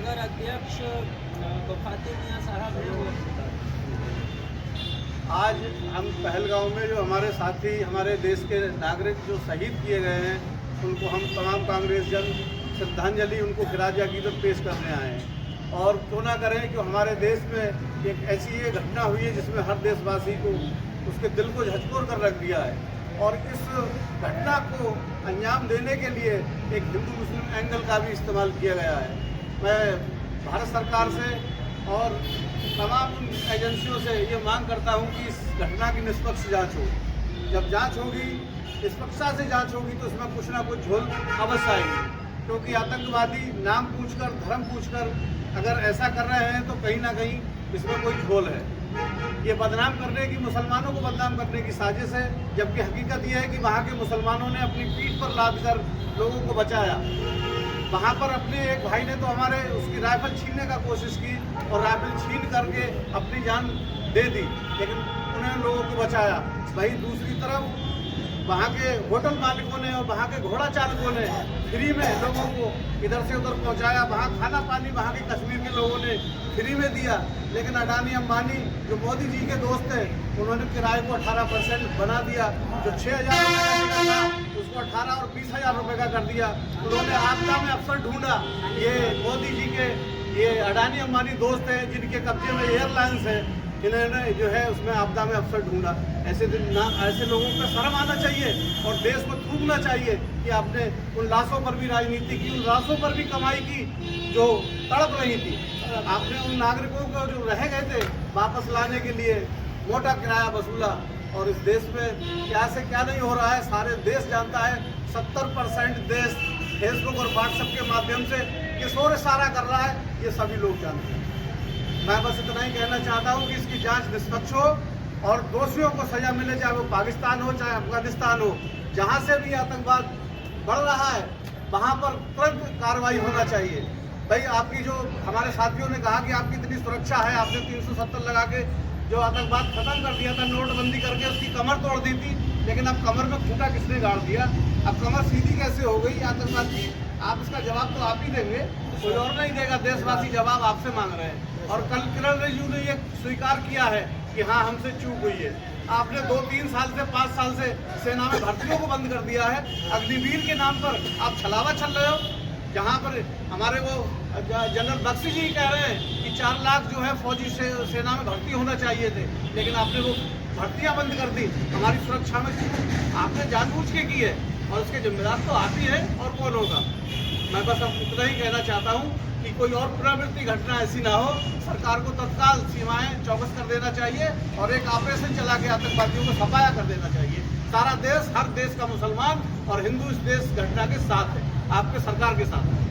नगर अध्यक्ष वफाती मियां साहब हैं वो आज हम पहलगांव में जो हमारे साथी हमारे देश के नागरिक जो शहीद किए गए हैं उनको हम तमाम कांग्रेस जन श्रद्धांजलि उनको खिराज अकीदत पेश करने आए हैं। और क्यों ना करें कि हमारे देश में एक ऐसी ये घटना हुई है जिसमें हर देशवासी को उसके दिल को झकझोर कर रख दिया है। और इस घटना को अंजाम देने के लिए एक हिंदू मुस्लिम एंगल का भी इस्तेमाल किया गया है। मैं भारत सरकार से और तमाम एजेंसियों से ये मांग करता हूँ कि इस घटना की निष्पक्ष जांच हो। जब जांच होगी, निष्पक्षता से जांच होगी तो इसमें कुछ ना कुछ झोल अवश्य आएगी, क्योंकि आतंकवादी नाम पूछकर धर्म पूछकर अगर ऐसा कर रहे हैं तो कहीं ना कहीं इसमें कोई झोल है। ये बदनाम करने की, मुसलमानों को बदनाम करने की साजिश है, जबकि हकीकत ये है कि वहाँ के मुसलमानों ने अपनी पीठ पर लाद कर लोगों को बचाया। वहाँ पर अपने एक भाई ने तो हमारे उसकी राइफल छीनने का कोशिश की और राइफल छीन करके अपनी जान दे दी, लेकिन उन्हें लोगों को बचाया। वहीं दूसरी तरफ वहाँ के होटल मालिकों ने और वहाँ के घोड़ा चालकों ने फ्री में लोगों को इधर से उधर पहुँचाया। वहाँ खाना पानी वहाँ के कश्मीर के लोगों ने फ्री में दिया, लेकिन अडानी अंबानी जो मोदी जी के दोस्त हैं उन्होंने किराए को 18% बना दिया। जो 6,000 रुपये का था उसको 18 और 20,000 रुपये का कर दिया। उन्होंने आपदा में अवसर ढूंढा। ये मोदी जी के ये अडानी अंबानी दोस्त हैं जिनके कब्जे में एयरलाइंस है, इन्होंने जो है उसमें आपदा में अवसर ढूंढा। ऐसे लोगों पर शर्म आना चाहिए और देश को थूकना चाहिए कि आपने उन लाशों पर भी राजनीति की, उन लाशों पर भी कमाई की जो तड़प रही थी। आपने उन नागरिकों को जो रह गए थे वापस लाने के लिए मोटा किराया वसूला। और इस देश में क्या से क्या नहीं हो रहा है सारे देश जानता है। 70% देश फेसबुक और व्हाट्सएप के माध्यम से किस ओर इशारा कर रहा है ये सभी लोग जानते हैं। मैं बस इतना ही कहना चाहता हूँ कि इसकी जांच निष्पक्ष हो और दोषियों को सजा मिले, चाहे वो पाकिस्तान हो चाहे अफगानिस्तान हो। जहाँ से भी आतंकवाद बढ़ रहा है वहाँ पर तुरंत कार्रवाई होना चाहिए। भाई आपकी जो हमारे साथियों ने कहा कि आपकी इतनी सुरक्षा है, आपने 370 लगा के जो आतंकवाद खत्म कर दिया था, नोटबंदी करके उसकी कमर तोड़ दी थी, लेकिन अब कमर में खूंटा किसने गाड़ दिया? अब कमर सीधी कैसे हो गई आतंकवाद की? आप इसका जवाब तो आप ही देंगे, कोई और नहीं देगा। देशवासी जवाब आपसे मांग रहे हैं। और कल किरण रिजिजू ने ये स्वीकार किया है कि हाँ हमसे चूक हुई है। आपने 2-3 साल से 5 साल से सेना में भर्तियों को बंद कर दिया है। अग्निवीर के नाम पर आप छलावा चल रहे हो, जहाँ पर हमारे वो जनरल बख्शी जी कह रहे हैं कि 4 लाख जो है फौजी सेना में भर्ती होना चाहिए थे, लेकिन आपने वो भर्तियाँ बंद कर दी। हमारी सुरक्षा में आपने जानबूझ के की है और उसके जिम्मेदार तो आप ही हैं और कौन होगा। मैं बस अब इतना ही कहना चाहता हूँ कि कोई और पुनरावृत्ति घटना ऐसी ना हो। सरकार को तत्काल सीमाएं चौकस कर देना चाहिए और एक ऑपरेशन चला के आतंकवादियों को सफाया कर देना चाहिए। सारा देश, हर देश का मुसलमान और हिंदू इस देश घटना के साथ है, आपके सरकार के साथ है।